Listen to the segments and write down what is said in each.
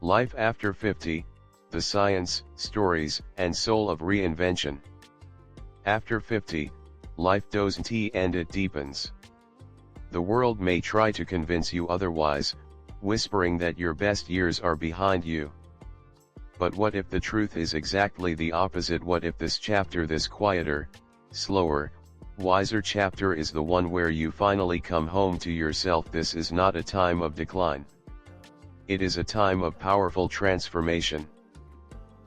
Life After 50, The Science, Stories, and Soul of Reinvention. After 50, life doesn't end, it deepens. The world may try to convince you otherwise, whispering that your best years are behind you. But what if the truth is exactly the opposite? What if this chapter, this quieter, slower, wiser chapter, is the one where you finally come home to yourself? This is not a time of decline. It is a time of powerful transformation.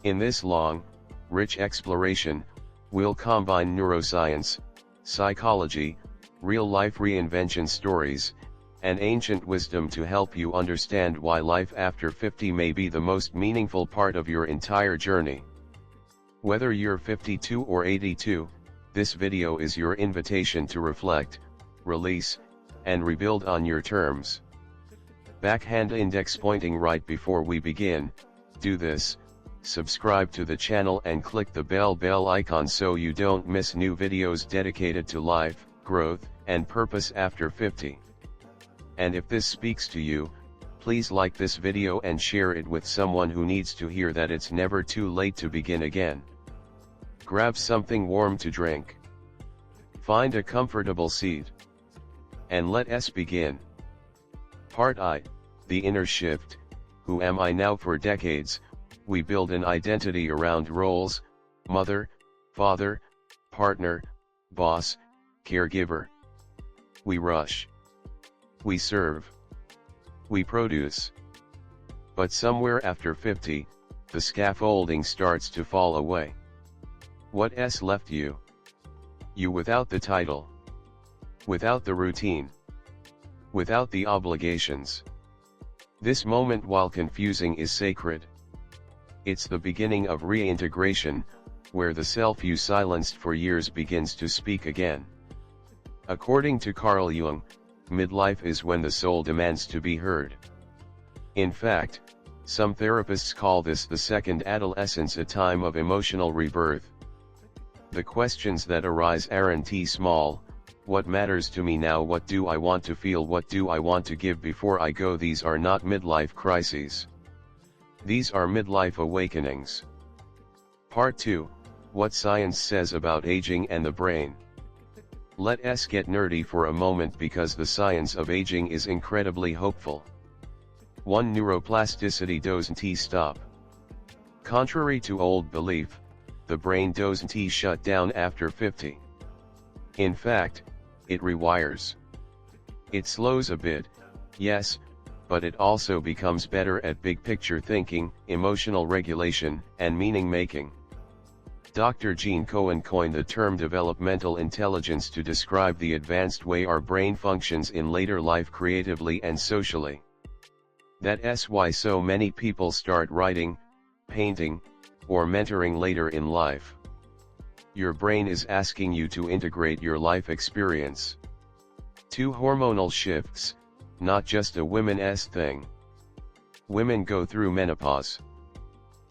In this long, rich exploration, we'll combine neuroscience, psychology, real-life reinvention stories, and ancient wisdom to help you understand why life after 50 may be the most meaningful part of your entire journey. Whether you're 52 or 82, this video is your invitation to reflect, release, and rebuild on your terms. Backhand index pointing right before we begin, do this: subscribe to the channel and click the bell icon so you don't miss new videos dedicated to life, growth, and purpose after 50. And if this speaks to you, please like this video and share it with someone who needs to hear that it's never too late to begin again. Grab something warm to drink. Find a comfortable seat. And let us begin. Part I, the inner shift. Who am I now? For decades, we build an identity around roles: mother, father, partner, boss, caregiver. We rush. We serve. We produce. But somewhere after 50, the scaffolding starts to fall away. What's left you? You without the title. Without the routine. Without the obligations. This moment, while confusing, is sacred. It's the beginning of reintegration, where the self you silenced for years begins to speak again. According to Carl Jung, midlife is when the soul demands to be heard. In fact, some therapists call this the second adolescence, a time of emotional rebirth. The questions that arise aren't small: what matters to me now? What do I want to feel? What do I want to give before I go? These are not midlife crises. These are midlife awakenings. Part 2, what science says about aging and the brain. Let us get nerdy for a moment, because the science of aging is incredibly hopeful. 1. Neuroplasticity doesn't stop. Contrary to old belief, the brain doesn't shut down after 50. In fact, it rewires. It slows a bit, yes, but it also becomes better at big picture thinking, emotional regulation, and meaning making. Dr. Gene Cohen coined the term developmental intelligence to describe the advanced way our brain functions in later life, creatively and socially. That's why so many people start writing, painting, or mentoring later in life. Your brain is asking you to integrate your life experience. 2. Hormonal shifts, not just a women's thing. Women go through menopause.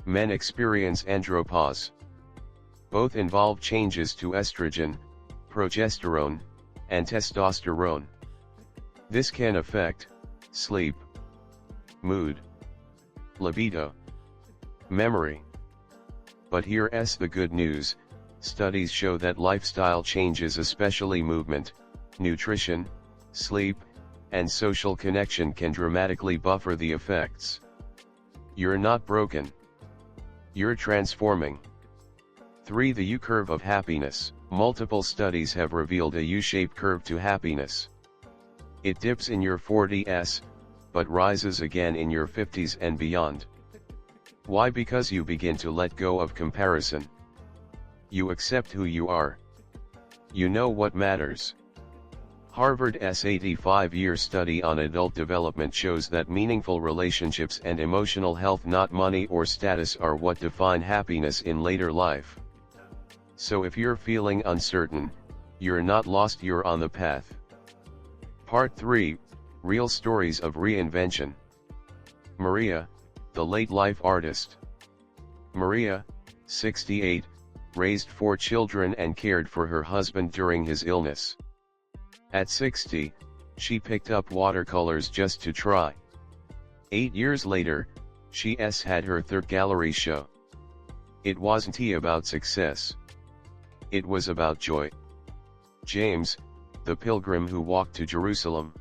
Men experience andropause. Both involve changes to estrogen, progesterone, and testosterone. This can affect sleep, mood, libido, memory. But here's the good news: studies show that lifestyle changes, especially movement, nutrition, sleep, and social connection, can dramatically buffer the effects. You're not broken. You're transforming. 3. The U-curve of happiness. Multiple studies have revealed a U-shaped curve to happiness. It dips in your 40s, but rises again in your 50s and beyond. Why? Because you begin to let go of comparison. You accept who you are. You know what matters. Harvard's 85-year study on adult development shows that meaningful relationships and emotional health, not money or status, are what define happiness in later life. So if you're feeling uncertain, you're not lost, you're on the path. Part 3, real stories of reinvention. Maria, the late life artist. Maria, 68, raised 4 children and cared for her husband during his illness. At 60, she picked up watercolors just to try. 8 years later, She's had her third gallery show. It wasn't about success. It was about joy. James, the pilgrim who walked to Jerusalem.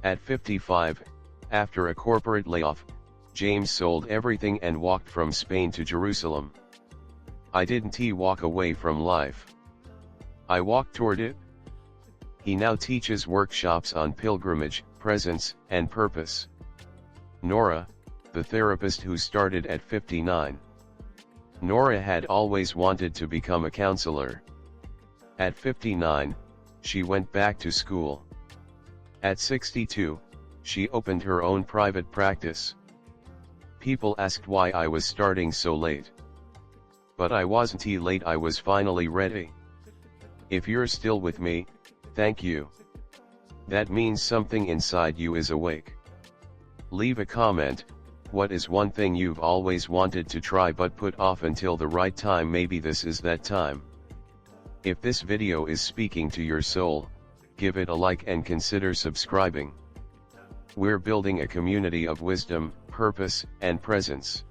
At 55, after a corporate layoff, James sold everything and walked from Spain to Jerusalem. I didn't walk away from life. I walked toward it. He now teaches workshops on pilgrimage, presence, and purpose. Nora, the therapist who started at 59. Nora had always wanted to become a counselor. At 59, she went back to school. At 62, she opened her own private practice. People asked why I was starting so late. But I wasn't late, I was finally ready. If you're still with me, thank you. That means something inside you is awake. Leave a comment. What is one thing you've always wanted to try but put off until the right time? Maybe this is that time. If this video is speaking to your soul, give it a like and consider subscribing. We're building a community of wisdom, purpose, and presence.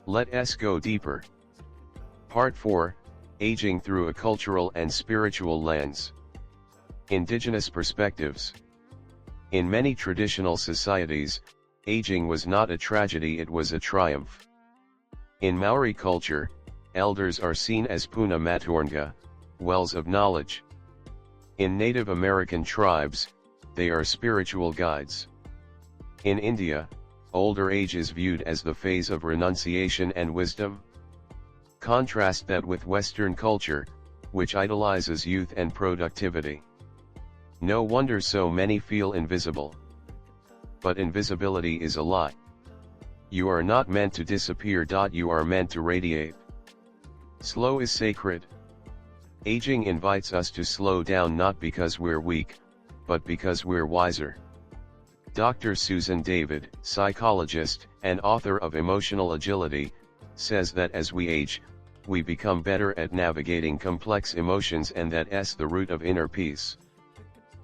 Let's go deeper. Part 4, Aging through a Cultural and Spiritual Lens. Indigenous Perspectives. In many traditional societies, aging was not a tragedy, it was a triumph. In Maori culture, elders are seen as puna matornga, wells of knowledge. In Native American tribes, they are spiritual guides. In India, older age is viewed as the phase of renunciation and wisdom. Contrast that with Western culture, which idolizes youth and productivity. No wonder so many feel invisible. But invisibility is a lie. You are not meant to disappear. You are meant to radiate. Slow is sacred. Aging invites us to slow down, not because we're weak, but because we're wiser. Dr. Susan David, psychologist and author of Emotional Agility, says that as we age, we become better at navigating complex emotions, and that's the root of inner peace.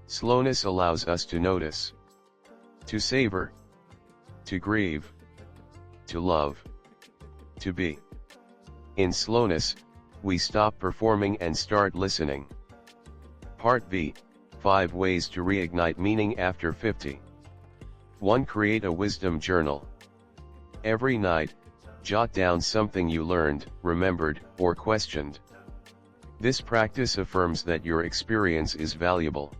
Slowness allows us to notice, to savor, to grieve, to love, to be. In slowness, we stop performing and start listening. Part B, 5 Ways to Reignite Meaning After 50. 1. Create a wisdom journal. Every night, jot down something you learned, remembered, or questioned. This practice affirms that your experience is valuable.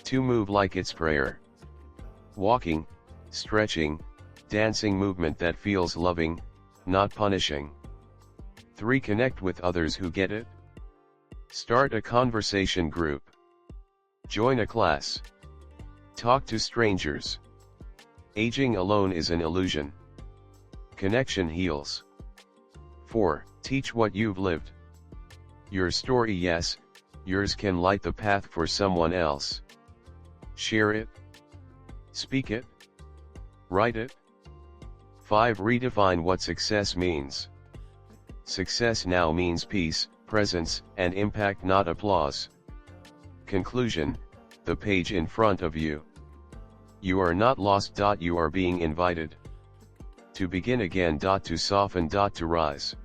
2. Move like it's prayer. Walking, stretching, dancing movement that feels loving, not punishing. 3. Connect with others who get it. Start a conversation group. Join a class. Talk to strangers. Aging alone is an illusion. Connection heals. 4. Teach what you've lived. Your story, yes, yours, can light the path for someone else. Share it. Speak it. Write it. 5. Redefine what success means. Success now means peace, presence, and impact, not applause. Conclusion, the page in front of you. You are not lost. You are being invited to begin again. To soften. To rise.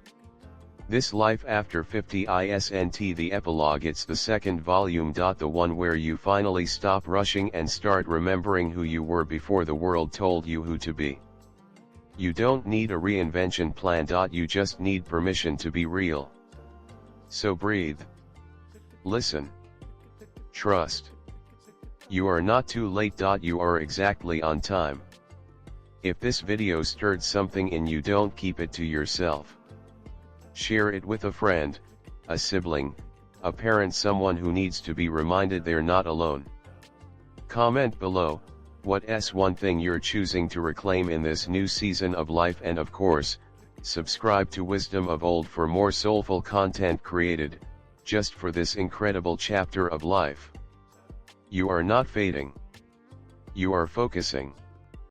This Life After 50 isn't the epilogue, it's the second volume. The one where you finally stop rushing and start remembering who you were before the world told you who to be. You don't need a reinvention plan. You just need permission to be real. So breathe. Listen. Trust. You are not too late. You are exactly on time. If this video stirred something in you, don't keep it to yourself. Share it with a friend, a sibling, a parent, someone who needs to be reminded they're not alone. Comment below, what's one thing you're choosing to reclaim in this new season of life, and of course, subscribe to Wisdom of Old for more soulful content created just for this incredible chapter of life. You are not fading. You are focusing.